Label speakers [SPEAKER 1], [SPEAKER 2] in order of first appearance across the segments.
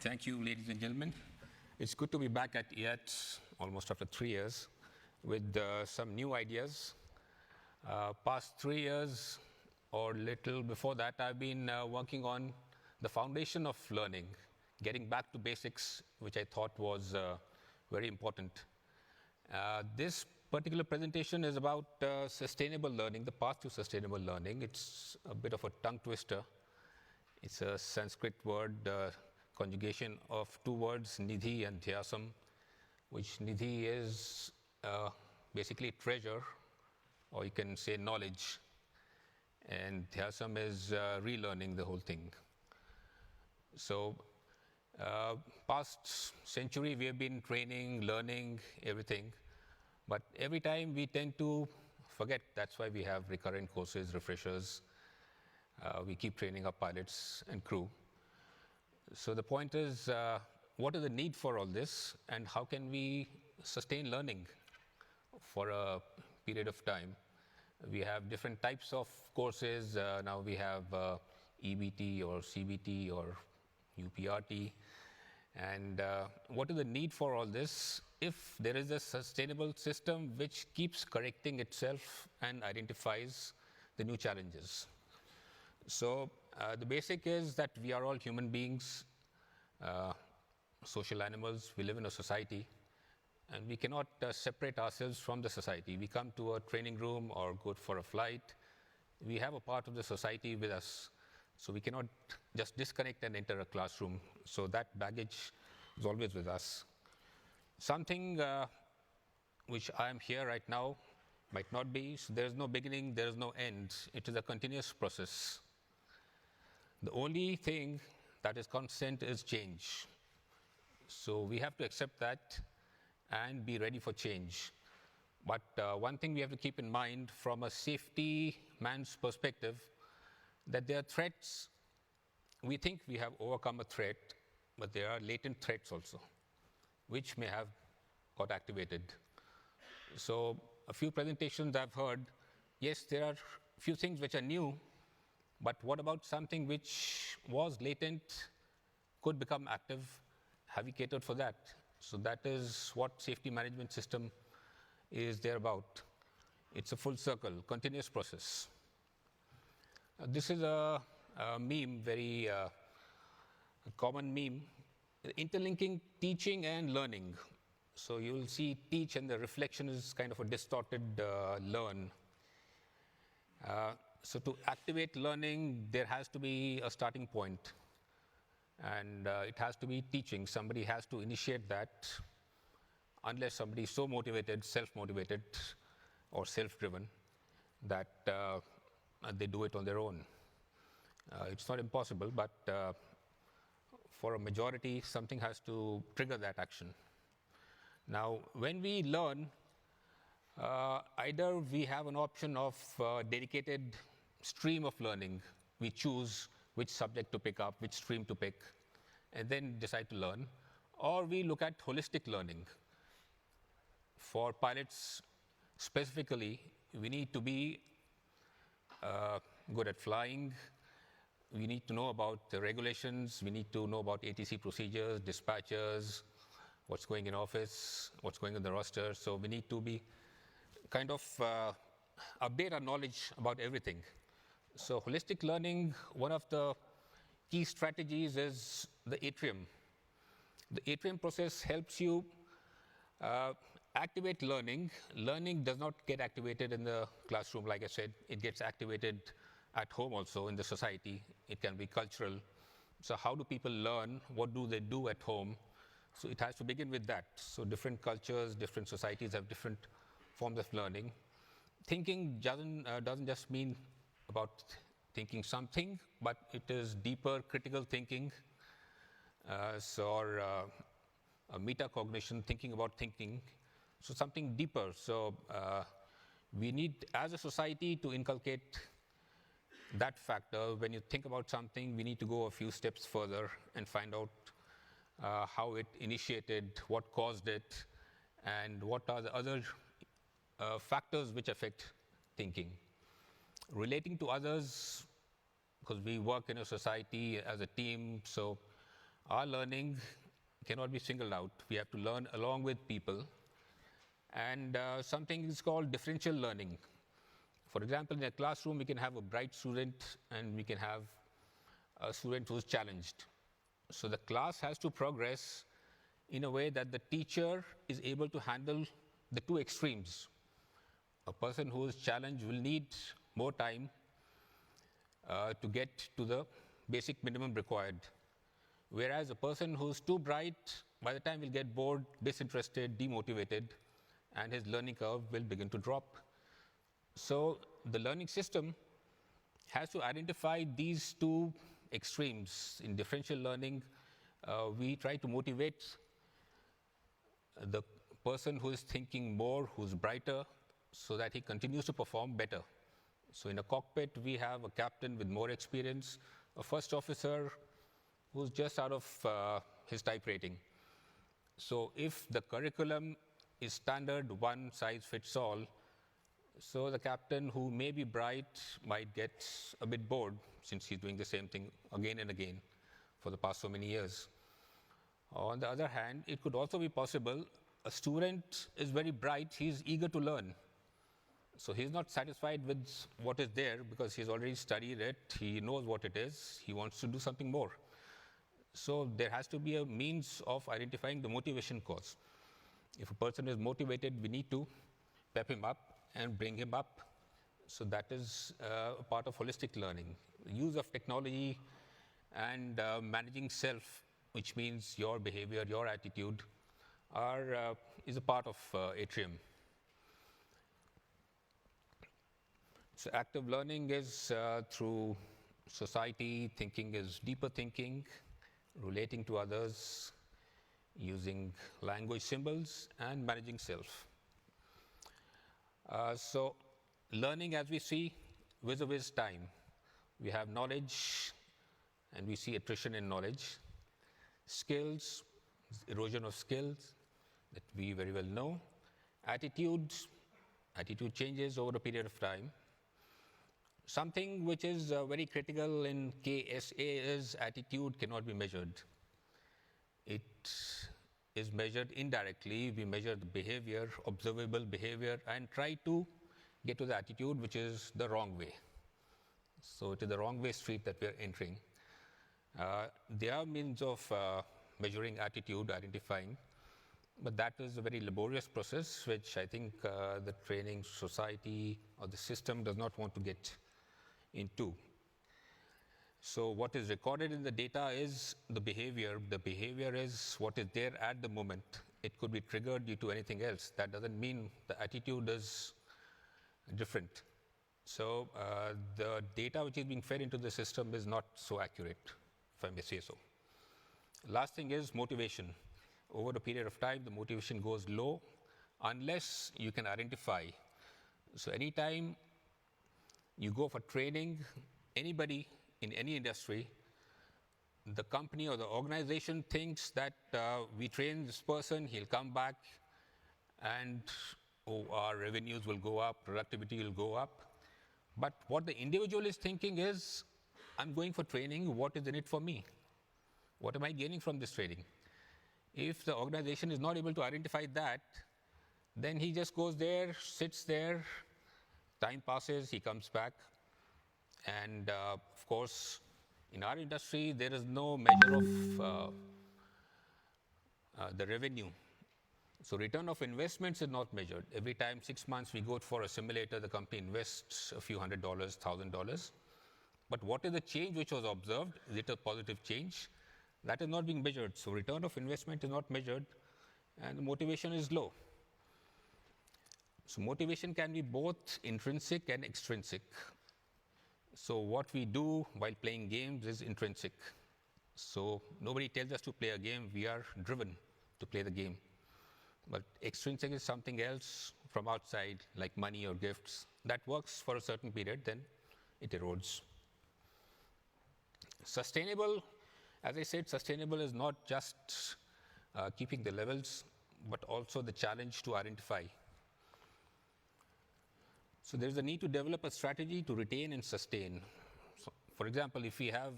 [SPEAKER 1] Thank you, ladies and gentlemen. It's good to be back at IAT almost after 3 years with some new ideas. Past 3 years or little before that, I've been working on the foundation of learning, getting back to basics, which I thought was very important. This particular presentation is about sustainable learning, the path to sustainable learning. It's a bit of a tongue twister. It's a Sanskrit word, conjugation of two words, nidhi and dhyasam, which nidhi is basically treasure, or you can say knowledge, and dhyasam is relearning the whole thing. So, past century we have been training, learning, everything, but every time we tend to forget. That's why we have recurrent courses, refreshers. We keep training our pilots and crew. So the point is, what is the need for all this, and how can we sustain learning for a period of time? We have different types of courses. Now we have EBT or CBT or UPRT. And what is the need for all this if there is a sustainable system which keeps correcting itself and identifies the new challenges? So the basic is that we are all human beings, social animals. We live in a society, and we cannot separate ourselves from the society. We come to a training room or go for a flight. We have a part of the society with us, so we cannot just disconnect and enter a classroom. So that baggage is always with us. Something which I am here right now might not be. So there is no beginning, there is no end. It is a continuous process. The only thing that is constant is change. So we have to accept that and be ready for change. But one thing we have to keep in mind from a safety man's perspective, that there are threats. We think we have overcome a threat, but there are latent threats also, which may have got activated. So a few presentations I've heard, yes, there are few things which are new, but what about something which was latent, could become active? Have we catered for that? So that is what safety management system is there about. It's a full circle, continuous process. This is a meme, very common meme, interlinking teaching and learning. So you'll see teach and the reflection is kind of a distorted learn. So to activate learning, there has to be a starting point, and it has to be teaching. Somebody has to initiate that, unless somebody is so motivated, self-motivated or self-driven, that they do it on their own. It's not impossible, but for a majority, something has to trigger that action. Now, when we learn, either we have an option of dedicated stream of learning. We choose which subject to pick up, which stream to pick, and then decide to learn. Or we look at holistic learning. For pilots specifically, we need to be good at flying. We need to know about the regulations. We need to know about ATC procedures, dispatchers, what's going in office, what's going on the roster. So we need to be kind of update our knowledge about everything. So holistic learning, one of the key strategies is the atrium. The atrium process helps you activate learning. Learning does not get activated in the classroom, like I said. It gets activated at home also, in the society. It can be cultural. So how do people learn? What do they do at home? So it has to begin with that. So different cultures, different societies have different forms of learning. Thinking doesn't just mean about thinking something, but it is deeper critical thinking, or a metacognition, thinking about thinking. So something deeper. So we need, as a society, to inculcate that factor. When you think about something, we need to go a few steps further and find out how it initiated, what caused it, and what are the other factors which affect thinking. Relating to others, because we work in a society as a team, so Our learning cannot be singled out. We have to learn along with people. And something is called differential learning. For example, in a classroom, we can have a bright student and we can have a student who's challenged. So the class has to progress in a way that the teacher is able to handle the two extremes. A person who is challenged will need more time to get to the basic minimum required. Whereas a person who's too bright, by the time will get bored, disinterested, demotivated, and his learning curve will begin to drop. So the learning system has to identify these two extremes. In differential learning, we try to motivate the person who is thinking more, who's brighter, so that he continues to perform better. So in a cockpit, we have a captain with more experience, a first officer who's just out of his type rating. So if the curriculum is standard, one size fits all, so the captain who may be bright might get a bit bored since he's doing the same thing again and again for the past so many years. On the other hand, it could also be possible a student is very bright, he's eager to learn. So he's not satisfied with what is there because he's already studied it, he knows what it is, he wants to do something more. So there has to be a means of identifying the motivation cause. If a person is motivated, we need to pep him up and bring him up. So that is a part of holistic learning. Use of technology and managing self, which means your behavior, your attitude, is a part of Atrium. So active learning is through society, thinking is deeper thinking, relating to others, using language symbols, and managing self. So learning, as we see, vis-a-vis time. We have knowledge, and we see attrition in knowledge. Skills, erosion of skills that we very well know. Attitude changes over a period of time. Something which is very critical in KSA is attitude cannot be measured. It is measured indirectly. We measure the behavior, observable behavior, and try to get to the attitude which is the wrong way. So it is the wrong way street that we are entering. There are means of measuring attitude, identifying, but that is a very laborious process which I think the training society or the system does not want to get into. So what is recorded in the data is the behavior. The behavior is what is there at the moment. It could be triggered due to anything else. That doesn't mean the attitude is different. So the data which is being fed into the system is not so accurate, if I may say so. Last thing is motivation. Over a period of time, the motivation goes low unless you can identify. So anytime you go for training, anybody in any industry, the company or the organization thinks that we train this person, he'll come back and our revenues will go up, productivity will go up. But what the individual is thinking is, I'm going for training, what is in it for me? What am I gaining from this training? If the organization is not able to identify that, then he just goes there, sits there, time passes, he comes back. And of course, in our industry, there is no measure of the revenue. So return of investments is not measured. Every time 6 months we go for a simulator, the company invests a few $100, $1,000. But what is the change which was observed? Is it a positive change? That is not being measured. So return of investment is not measured, and the motivation is low. So motivation can be both intrinsic and extrinsic. So what we do while playing games is intrinsic. So nobody tells us to play a game, we are driven to play the game. But extrinsic is something else from outside, like money or gifts. That works for a certain period, then it erodes. Sustainable, as I said, sustainable is not just keeping the levels, but also the challenge to identify. So there is a need to develop a strategy to retain and sustain. So, for example, if we have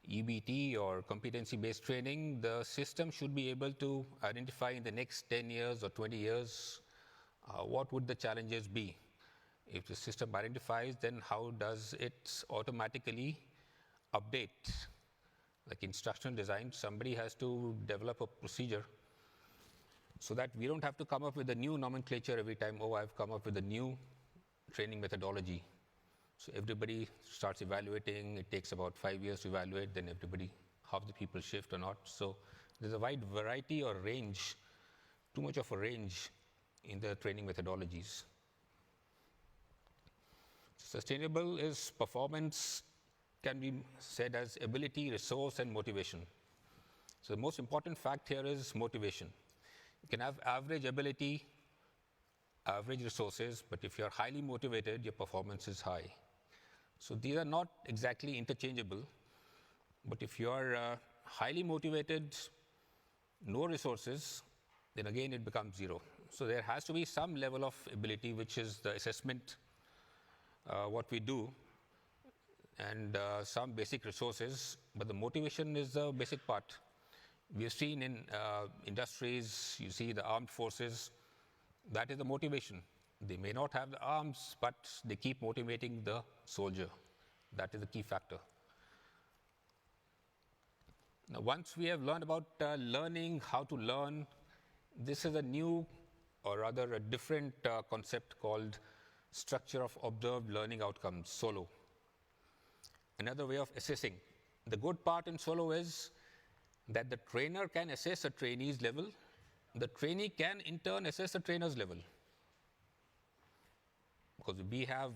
[SPEAKER 1] EBT or competency-based training, the system should be able to identify in the next 10 years or 20 years what would the challenges be. If the system identifies, then how does it automatically update? Like instructional design, somebody has to develop a procedure so that we don't have to come up with a new nomenclature every time. Oh, I've come up with a new training methodology. So everybody starts evaluating. It takes about 5 years to evaluate. Then everybody, half the people shift or not. So there's a wide variety or range, too much of a range in the training methodologies. Sustainable is performance, can be said as ability, resource, and motivation. So the most important fact here is motivation. You can have average ability, average resources, but if you're highly motivated, your performance is high. So these are not exactly interchangeable, but if you're highly motivated, no resources, then again it becomes zero. So there has to be some level of ability, which is the assessment, what we do, and some basic resources, but the motivation is the basic part. We have seen in industries, you see the armed forces, that is the motivation. They may not have the arms, but they keep motivating the soldier. That is the key factor. Now, once we have learned about learning, how to learn, this is a new, or rather a different concept called structure of observed learning outcomes, SOLO. Another way of assessing. The good part in SOLO is that the trainer can assess a trainee's level. The trainee can in turn assess the trainer's level. Because we have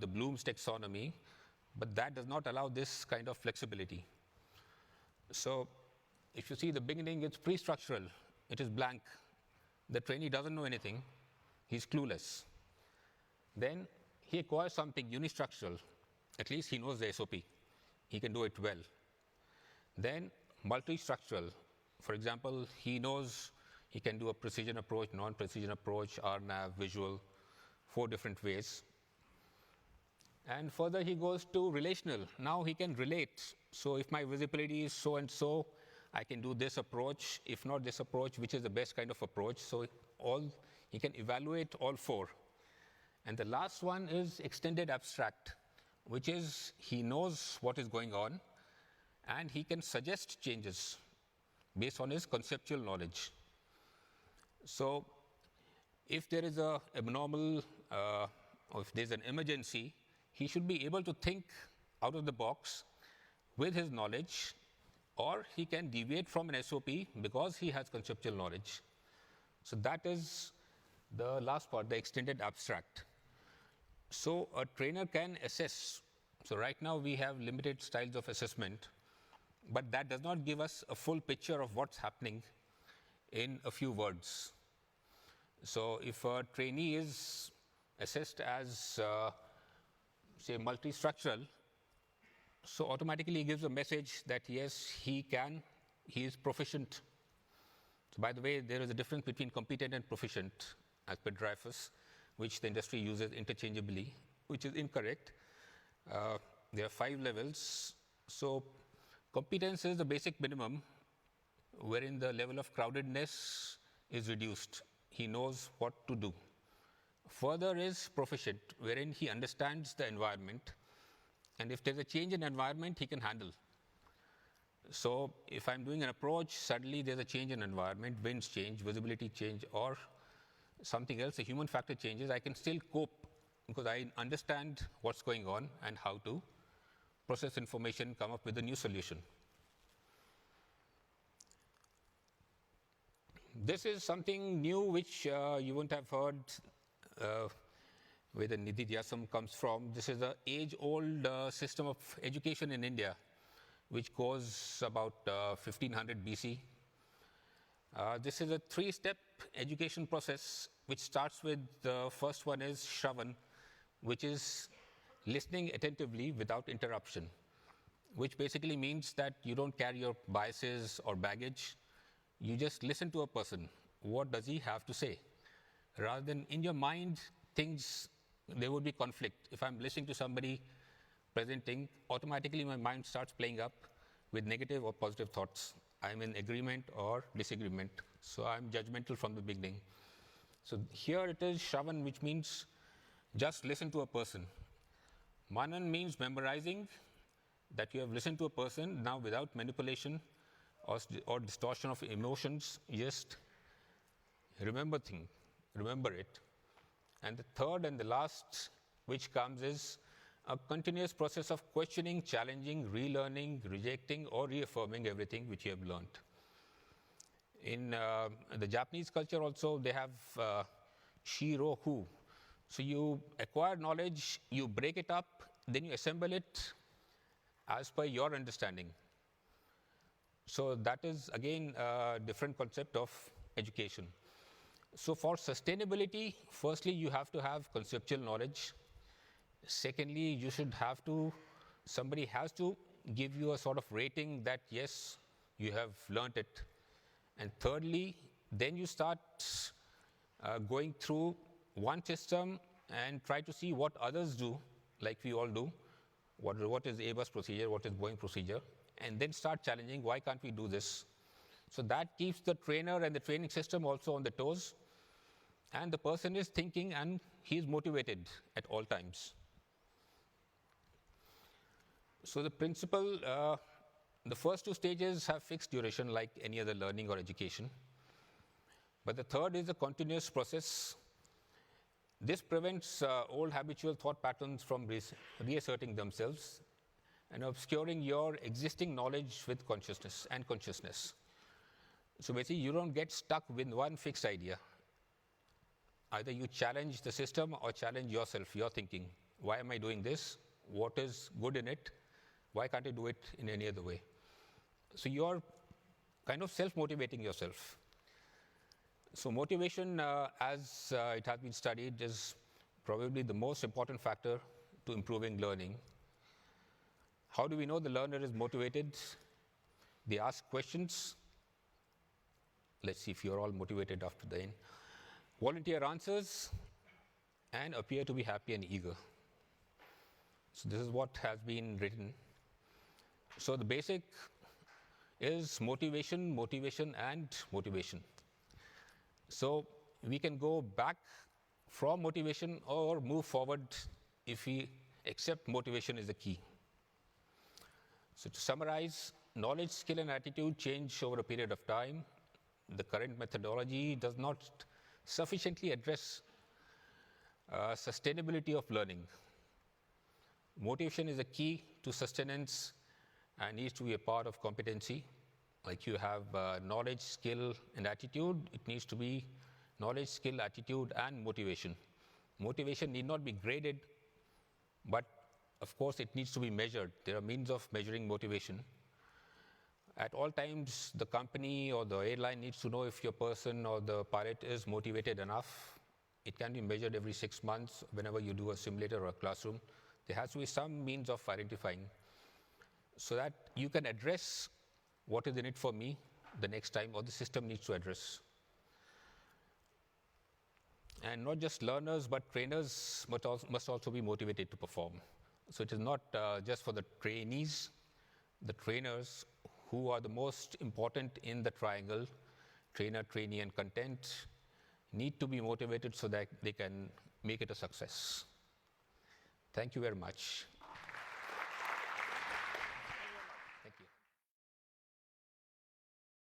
[SPEAKER 1] the Bloom's taxonomy, but that does not allow this kind of flexibility. So if you see the beginning, it's pre-structural. It is blank. The trainee doesn't know anything. He's clueless. Then he acquires something unistructural. At least he knows the SOP. He can do it well. Then multi-structural. For example, he knows he can do a precision approach, non-precision approach, RNAV, visual, 4 different ways. And further, he goes to relational. Now he can relate. So if my visibility is so and so, I can do this approach. If not this approach, which is the best kind of approach? So he can evaluate all 4. And the last one is extended abstract, which is he knows what is going on, and he can suggest changes based on his conceptual knowledge. So if there is an abnormal, or if there's an emergency, he should be able to think out of the box with his knowledge, or he can deviate from an SOP because he has conceptual knowledge. So that is the last part, the extended abstract. So a trainer can assess. So right now we have limited styles of assessment, but that does not give us a full picture of what's happening in a few words. So if a trainee is assessed as, say, multi-structural, so automatically it gives a message that yes, he is proficient. So by the way, there is a difference between competent and proficient as per Dreyfus, which the industry uses interchangeably, which is incorrect. There are 5 levels. So competence is the basic minimum, wherein the level of crowdedness is reduced. He knows what to do. Further is proficient, wherein he understands the environment, and if there's a change in environment, he can handle. So if I'm doing an approach, suddenly there's a change in environment, winds change, visibility change, or something else, a human factor changes, I can still cope because I understand what's going on and how to process information, come up with a new solution. This is something new which you wouldn't have heard where the Nidhi Dyasam comes from. This is an age-old system of education in India, which goes about 1500 BC. This is a 3-step education process, which starts with the first one is Shravan, which is listening attentively without interruption, which basically means that you don't carry your biases or baggage. You just listen to a person. What does he have to say? Rather than in your mind, there would be conflict. If I'm listening to somebody presenting, automatically my mind starts playing up. with negative or positive thoughts. I'm in agreement or disagreement. So I'm judgmental from the beginning. So here it is Shravan, which means just listen to a person. Manan means memorizing, that you have listened to a person now without manipulation or distortion of emotions. Just remember it. And the third and the last which comes is a continuous process of questioning, challenging, relearning, rejecting, or reaffirming everything which you have learned. In the Japanese culture also, they have shirohu. So you acquire knowledge, you break it up, then you assemble it as per your understanding. So that is again a different concept of education. So for sustainability, firstly, you have to have conceptual knowledge. Secondly, somebody has to give you a sort of rating that yes, you have learnt it. And thirdly, then you start going through one system and try to see what others do, like we all do. What is A-bus procedure, what is Boeing procedure, and then start challenging, why can't we do this? So that keeps the trainer and the training system also on the toes, and the person is thinking and he is motivated at all times. So the principle, the first two stages have fixed duration like any other learning or education. But the third is a continuous process. This prevents old habitual thought patterns from reasserting themselves and obscuring your existing knowledge with consciousness. So basically, you don't get stuck with one fixed idea. Either you challenge the system or challenge yourself, your thinking. Why am I doing this? What is good in it? Why can't I do it in any other way? So you're kind of self-motivating yourself. So motivation, as it has been studied, is probably the most important factor to improving learning. How do we know the learner is motivated? They ask questions. Let's see if you're all motivated after the end. Volunteer answers and appear to be happy and eager. So this is what has been written. So the basic is motivation, and motivation. So we can go back from motivation or move forward if we accept motivation is the key. So to summarize, knowledge, skill, and attitude change over a period of time. The current methodology does not sufficiently address sustainability of learning. Motivation is a key to sustenance and needs to be a part of competency. Like you have knowledge, skill, and attitude, it needs to be knowledge, skill, attitude, and motivation. Motivation need not be graded, but of course it needs to be measured. There are means of measuring motivation. At all times, the company or the airline needs to know if your person or the pilot is motivated enough. It can be measured every 6 months whenever you do a simulator or a classroom. There has to be some means of identifying so that you can address what is in it for me the next time, or the system needs to address. And not just learners, but trainers must also be motivated to perform. So it is not just for the trainees, the trainers who are the most important in the triangle, trainer, trainee, and content, need to be motivated so that they can make it a success. Thank you very much.